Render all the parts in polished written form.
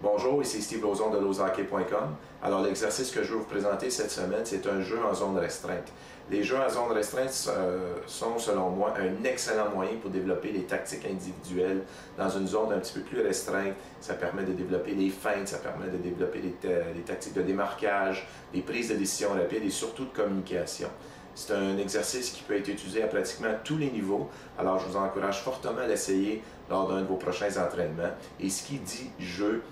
Bonjour, ici Steve Lauzon de lozhockey.com. Alors l'exercice que je vais vous présenter cette semaine, c'est un jeu en zone restreinte. Les jeux en zone restreinte sont, selon moi, un excellent moyen pour développer les tactiques individuelles dans une zone un petit peu plus restreinte. Ça permet de développer les feintes, ça permet de développer les tactiques de démarquage, les prises de décision rapides et surtout de communication. C'est un exercice qui peut être utilisé à pratiquement tous les niveaux, alors je vous encourage fortement à l'essayer lors d'un de vos prochains entraînements. Et ce qui dit jeu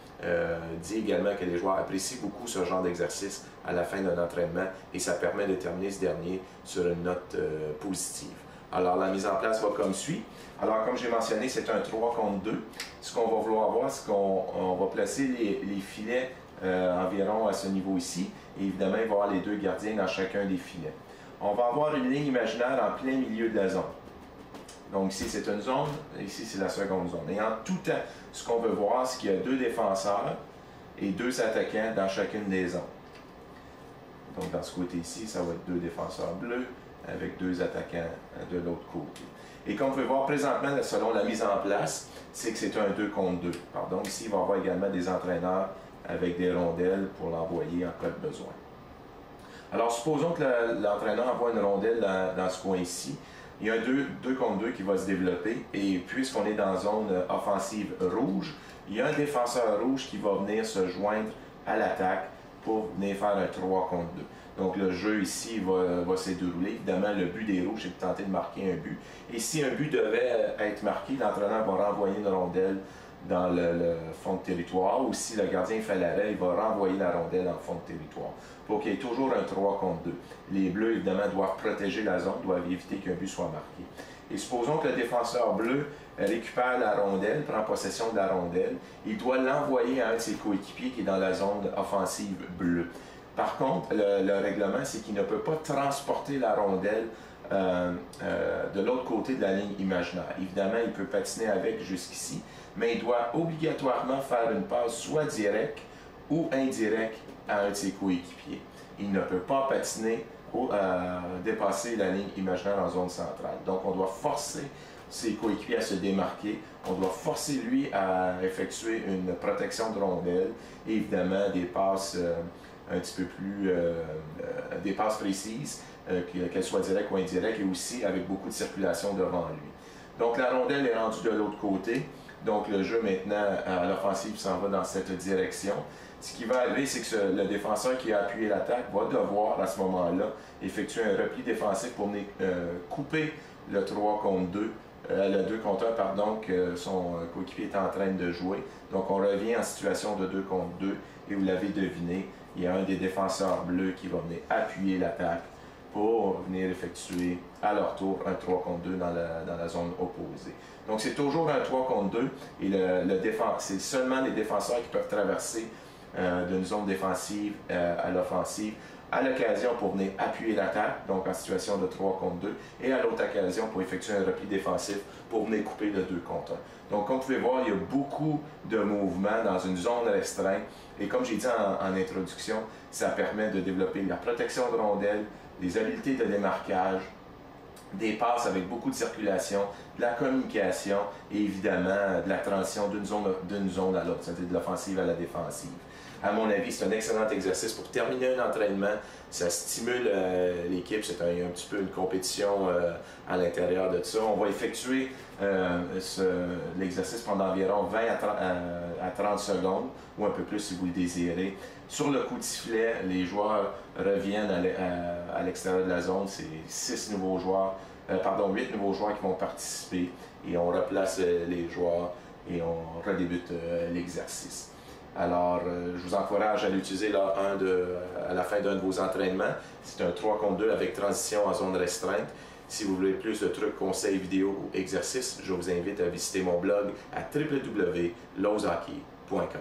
dit également que les joueurs apprécient beaucoup ce genre d'exercice à la fin d'un entraînement et ça permet de terminer ce dernier sur une note positive. Alors la mise en place va comme suit. Alors comme j'ai mentionné, c'est un 3 contre 2. Ce qu'on va vouloir voir, c'est qu'on va placer les filets environ à ce niveau ici. Et évidemment, il va y avoir les deux gardiens dans chacun des filets. On va avoir une ligne imaginaire en plein milieu de la zone. Donc ici, c'est une zone, ici, c'est la seconde zone. Et en tout temps, ce qu'on veut voir, c'est qu'il y a deux défenseurs et deux attaquants dans chacune des zones. Donc dans ce côté ici, ça va être deux défenseurs bleus avec deux attaquants de l'autre côté. Et comme vous pouvez voir présentement, selon la mise en place, c'est que c'est un 2 contre 2. Pardon, ici, il va y avoir également des entraîneurs avec des rondelles pour l'envoyer en cas de besoin. Alors, supposons que l'entraîneur envoie une rondelle dans ce coin ici. Il y a un 2 contre 2 qui va se développer et puisqu'on est dans zone offensive rouge, il y a un défenseur rouge qui va venir se joindre à l'attaque pour venir faire un 3 contre 2. Donc le jeu ici va se dérouler. Évidemment, le but des rouges, c'est de tenter de marquer un but. Et si un but devait être marqué, l'entraîneur va renvoyer une rondelle dans le fond de territoire, ou si le gardien fait l'arrêt, il va renvoyer la rondelle dans le fond de territoire, pour qu'il y ait toujours un 3 contre 2. Les bleus, évidemment, doivent protéger la zone, doivent éviter qu'un but soit marqué. Et supposons que le défenseur bleu récupère la rondelle, prend possession de la rondelle, il doit l'envoyer à un de ses coéquipiers qui est dans la zone offensive bleue. Par contre, le règlement, c'est qu'il ne peut pas transporter la rondelle de l'autre côté de la ligne imaginaire. Évidemment, il peut patiner avec jusqu'ici, mais il doit obligatoirement faire une passe soit directe ou indirecte à un de ses coéquipiers. Il ne peut pas patiner ou dépasser la ligne imaginaire en zone centrale. Donc, on doit forcer ses coéquipiers à se démarquer. On doit forcer lui à effectuer une protection de rondelle et évidemment des passes un petit peu plus des passes précises, qu'elles soient directes ou indirectes, et aussi avec beaucoup de circulation devant lui. Donc la rondelle est rendue de l'autre côté, donc le jeu maintenant à l'offensive s'en va dans cette direction. Ce qui va arriver, c'est que le défenseur qui a appuyé l'attaque va devoir à ce moment-là effectuer un repli défensif pour venir couper le 3 contre 2, le 2 contre 1, pardon, que son coéquipier est en train de jouer. Donc on revient en situation de 2 contre 2 et vous l'avez deviné, il y a un des défenseurs bleus qui va venir appuyer l'attaque pour venir effectuer à leur tour un 3 contre 2 dans la zone opposée. Donc c'est toujours un 3 contre 2 et c'est seulement les défenseurs qui peuvent traverser d'une zone défensive à l'offensive à l'occasion pour venir appuyer l'attaque, donc en situation de 3 contre 2, et à l'autre occasion pour effectuer un repli défensif pour venir couper le 2 contre 1. Donc comme vous pouvez voir, il y a beaucoup de mouvements dans une zone restreinte, et comme j'ai dit en introduction, ça permet de développer la protection de rondelles, des habiletés de démarquage, des passes avec beaucoup de circulation, de la communication et évidemment de la transition d'une zone à l'autre, c'est-à-dire de l'offensive à la défensive. À mon avis, c'est un excellent exercice pour terminer un entraînement. Ça stimule l'équipe, c'est un petit peu une compétition à l'intérieur de ça. On va effectuer l'exercice pendant environ 20 à 30 secondes, ou un peu plus si vous le désirez. Sur le coup de sifflet, les joueurs reviennent à l'extérieur de la zone. C'est 8 nouveaux joueurs qui vont participer et on replace les joueurs et on redébute l'exercice. Alors, je vous encourage à l'utiliser à la fin d'un de vos entraînements. C'est un 3 contre 2 avec transition en zone restreinte. Si vous voulez plus de trucs, conseils, vidéos ou exercices, je vous invite à visiter mon blog à www.lozhockey.com.